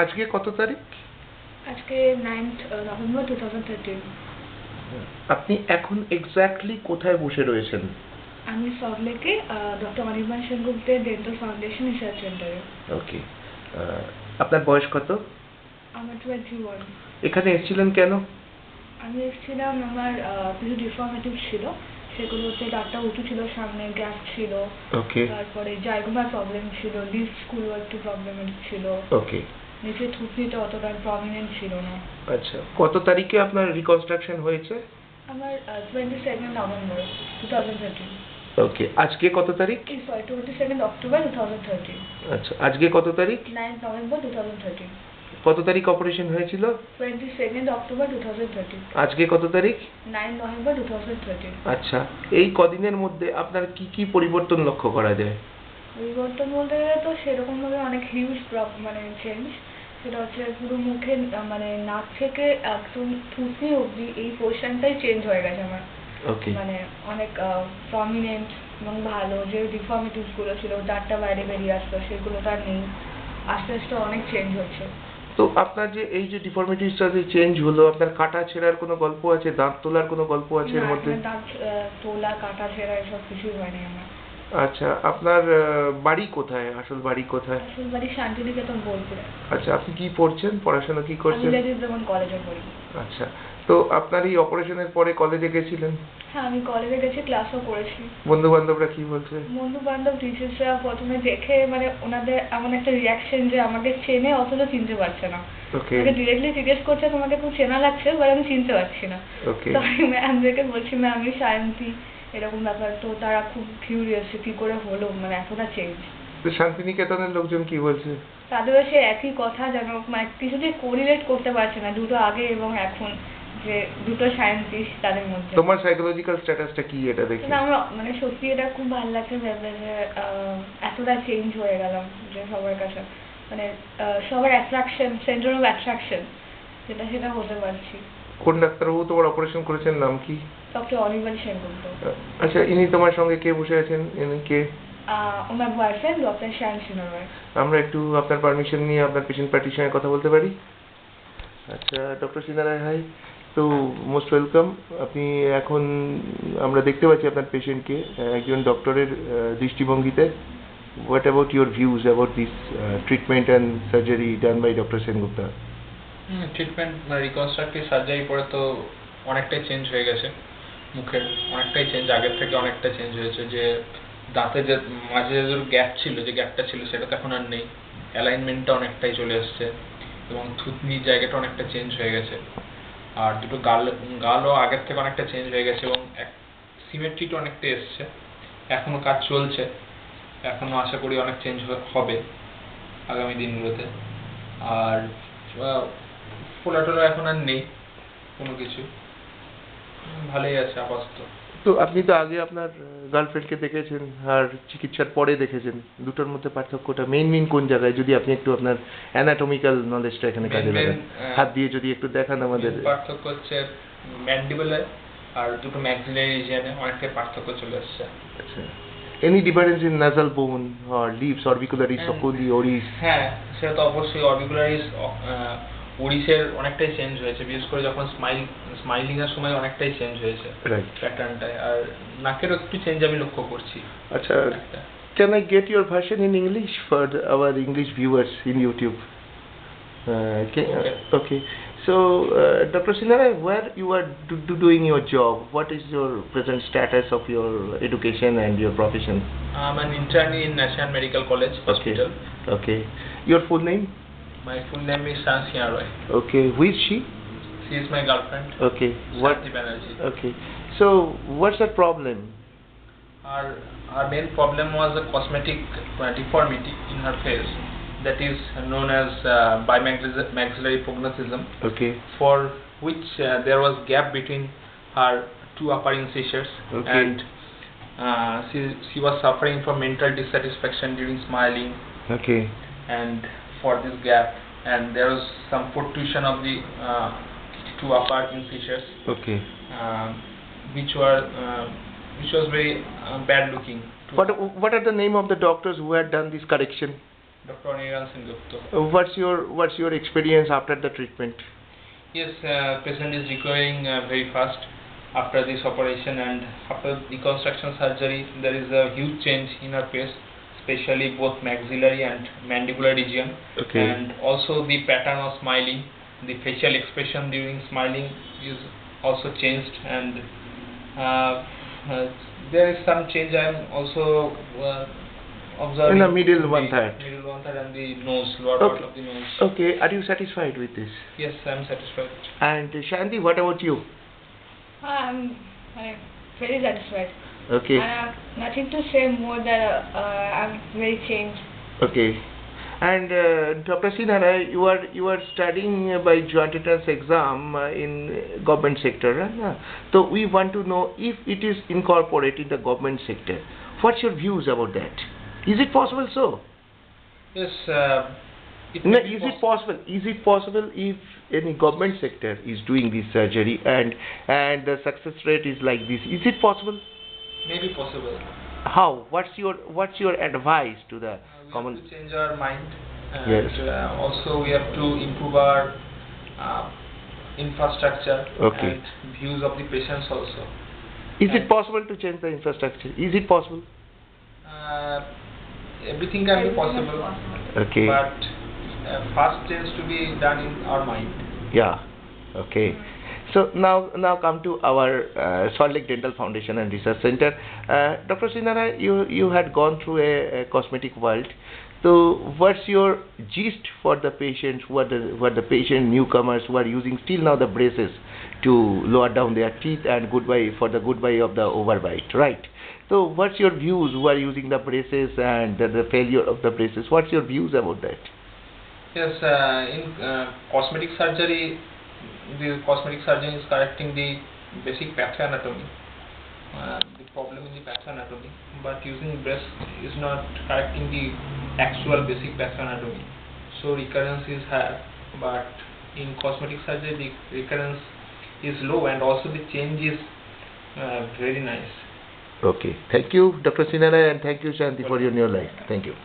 আজকে কত তারিখ? আজকে 9th নভেম্বর 2013। আপনি এখন এক্স্যাক্টলি কোথায় বসে রয়েছেন? আমি সল্টলেকে ডক্টর অনির্বাণ সেনগুপ্তের ডেন্টাল ফাউন্ডেশন রিসার্চ সেন্টারে। ওকে। আপনার বয়স কত? আমার 21। এখানে এসেছিলেন কেন? আমি এসেছিলাম, আমার কিছু ডিফর্মিটিভ ছিল, সেগুলো হচ্ছে দাঁতটা উঁচু ছিল, সামনে গ্যাপ ছিল। ওকে। তারপরে জাইগোমার প্রবলেম ছিল, ডিসগুলো একটু প্রবলেমেটিক ছিল। ওকে। নিচে থুতনিটা অতটা প্রমিনেন্ট ছিল না। আচ্ছা, কত তারিখে আপনার রিকনস্ট্রাকশন হয়েছে? আমার 22 নভেম্বর 2013। ওকে। আজকে কত তারিখ? Sorry, 22 October 2013। আচ্ছা, আজকে কত তারিখ? 9th November 2013। কত তারিখ অপারেশন হয়েছিল? 22 অক্টোবর 2013। আজকে কত তারিখ? 9 নভেম্বর 2013। আচ্ছা, এই কদিনের মধ্যে আপনার কি কি পরিবর্তন লক্ষ্য করা যায়? পরিবর্তন বলতে গেলে তো সেরকম ভাবে অনেক হিউজ মানে চেঞ্জ। সেটা হচ্ছে পুরো মুখে মানে নাক থেকে একদম থুতনি অবধি এই পোর্শনটাই চেঞ্জ হয়ে গেছে আমার। ওকে। মানে অনেক প্রমিনেন্ট এবং ভালো। যে ডিফর্মিটিস গুলো ছিল, দাঁতটা বাইরে বেরিয়ে আসতো, সেগুলো তো আর নেই। আস্তে আস্তে অনেক চেঞ্জ হচ্ছে। তো আপনার যে এই যে ডিফর্মিটিসটা যে চেঞ্জ হলো, আপনার কাটা ছেঁড়ার কোনো গল্প আছে? দাঁত তোলার কোনো গল্প আছে এর না, মধ্যে? এখানে দাঁত তোলা, কাটা ছেঁড়া এসব কিছুই হয়নি আমার। আচ্ছা, আপনার বাড়ি কোথায়? আসল বাড়ি কোথায়? আসল বাড়ি শান্তিনিকেতন, বোলপুরে। আচ্ছা, আপনি কি পড়ছেন? পড়াশোনা কি আমি করছেন? লেডিস ডেমন কলেজে পড়ি। আচ্ছা, তো আপনার এই অপারেশনের পরে কলেজে গেছিলেন? হ্যাঁ, আমি কলেজে গেছি, ক্লাসও করেছি। বন্ধু বান্ধবরা কি বলছে? বন্ধু বান্ধব, টিচার্সরা প্রথমে দেখে মানে ওনাদের এমন একটা রিয়াকশন যে আমাকে চেনে অথচ চিনতে পারছে না। ওকে। আমাকে ডিরেক্টলি জিজ্ঞেস করছে তোমাকে খুব চেনা লাগছে, বাট আমি চিনতে পারছি না। ওকে। তো আমি ম্যামদেরকে বলছি ম্যাম আমি সায়ন্তী, এরকম ব্যাপার। তো তারা খুব কিউরিয়াস কি করে হলো, মানে এতটা চেঞ্জ। তো শান্তিনিকেতনের লোকজন কি বলছে? তাদেরও সে একই কথা, যেন মানে কিছুতেই কোরিলেট করতে পারছে না দুটো আগে এবং এখন, যে দুটো সায়েন্টিস্ট তাদের মধ্যে। তোমার সাইকোলজিক্যাল স্ট্যাটাসটা কি এটা দেখে? কিন্তু আমার মানে সত্যি এটা খুব ভালো লাগছে ভেবে যে এতটা চেঞ্জ হয়ে গেলাম, যে সবার কাছে মানে সবার অ্যাট্রাকশন, সেন্টার অফ অ্যাট্রাকশন সেটা হতে পারছি। কোন ডাক্তারবাবু তোমার অপারেশন করেছেন, নাম কি? ডক্টর অনির্বাণ সেনগুপ্ত। আচ্ছা, ইনি তোমার সঙ্গে কে বসে আছেন? ইনি কে? ওনার বয়ফ্রেন্ড ডক্টর শ্যাম সিনরয়। আমরা একটু আপনার পারমিশন নিয়ে আপনার পেশেন্ট পার্টির সঙ্গে কথা বলতে পারি? আচ্ছা, ডক্টর সিনারায়, হাই। তো মোস্ট ওয়েলকাম। আপনি এখন আমরা দেখতে পাচ্ছি আপনার পেশেন্টকে একজন ডক্টরের দৃষ্টিভঙ্গিতে। What about your views about this treatment and surgery done by doctor Sengupta? Treatment reconstructive surgery পরে তো অনেকটাই চেঞ্জ হয়ে গেছে। মুখের অনেকটাই চেঞ্জ, আগের থেকে অনেকটা চেঞ্জ হয়েছে। যে দাঁতে যে মাঝে যে গ্যাপ ছিল, যে গ্যাপটা ছিল সেটা তো এখন আর নেই। অ্যালাইনমেন্টটা অনেকটাই চলে আসছে এবং থুতনির জায়গাটা অনেকটা চেঞ্জ হয়ে গেছে। আর দুটো গালও আগের থেকে অনেকটা চেঞ্জ হয়ে গেছে এবং সিমেট্রিটা অনেকটা এসছে। এখনো কাজ চলছে, এখনো আশা করি অনেক চেঞ্জ হবে আগামী দিনগুলোতে। আর ফোলা টোলা এখন আর নেই কোনো কিছু, ভালোই আছে আপাতত। তো আপনি তো আগে আপনার গার্লফ্রেন্ডকে দেখেছেন আর চিকিৎসার পরে দেখেছেন, দুটোর মধ্যে পার্থক্যটা মেইন কোন জায়গায়? যদি আপনি একটু আপনার অ্যানাটমিক্যাল নলেজটা এখানে কাজে লাগান, হাত দিয়ে যদি একটু দেখান আমাদের। পার্থক্য হচ্ছে ম্যান্ডিবলে আর দুটো ম্যাক্সিলারি রিজিয়নে অনেকটাই পার্থক্য চলে আসছে। আচ্ছা, এনি ডিফারেন্স ইন নাসাল বোন অর লিপস, অরবিকুলারিস, অকুলি, ওরিস? হ্যাঁ, সেটা তো অবশ্যই। অরবিকুলারিস, ওরিসের অনেকটাই চেঞ্জ হয়েছে, বিশেষ করে যখন স্মাইলিং এর সময় অনেকটাই চেঞ্জ হয়েছে প্যাটার্নটাই। আর নাকেরও একটু চেঞ্জ আমি লক্ষ্য করছি। আচ্ছা, can I get your version in English for our English viewers in YouTube? Okay. So, Dr. Sinara, where you are doing your job? What is your present status of your education and your profession? I'm an internee in National Medical College Hospital. Okay. Your full name? My full name is Shansi Roy. Okay. Who is she? She is my girlfriend. Okay. Shanti Banerjee. Okay. So, what's the problem? Our main problem was a cosmetic deformity in her face, that is known as bimaxillary prognathism. Okay. For which there was gap between her two upper incisors. Okay. And she was suffering from mental dissatisfaction during smiling. Okay. And for this gap, and there was some protrusion of the two upper incisors. Okay. Which was very bad looking. What are the name of the doctors who had done this correction? Dr. Aniran Sengupta. What's your experience after the treatment? Yes, patient is recovering very fast after this operation, and after reconstruction surgery there is a huge change in her face, especially both maxillary and mandibular region. Okay. And also the pattern of smiling, the facial expression during smiling is also changed, and there is some change I am also observing In the middle one third. middle one third and the nose, lower part of the nose. Okay, are you satisfied with this? Yes, I am satisfied. And Shanti, what about you? I'm very satisfied. Okay. I have nothing to say more that I'm very changed. Okay. And Dr. Sinara, you are studying by joint entrance exam in government sector, right? So we want to know if it is incorporated in the government sector. What's your views about that? Is it possible so? Yes, No, is it possible? Is it possible if any government sector is doing this surgery and the success rate is like this? Is it possible? maybe possible. How? What's your advice to the We common? have to change our mind, and Yes. also we have to improve our infrastructure Okay. and views of the patients also. Is it possible to change the infrastructure? Is it possible? Everything can be Everything is possible, possible. Okay. but first change to be done in our mind. Yeah. Okay. So now come to our Salt Lake Dental Foundation and Research Center. Dr. Sinara, you had gone through a cosmetic world. So what's your gist for the patients who are the patient newcomers who are using still now the braces to lower down their teeth and goodbye of the overbite, right? So what's your views who are using the braces and the failure of the braces? What's your views about that? Yes, in cosmetic surgery, the cosmetic surgeon is correcting the basic pathoanatomy, the problem in the pathoanatomy, but using breast is not correcting the actual basic pathoanatomy. So recurrence is higher, but in cosmetic surgery the recurrence is low, and also the change is very nice. Okay. Thank you, Dr. Sinara, and thank you, Shanti, for your new life. Thank you.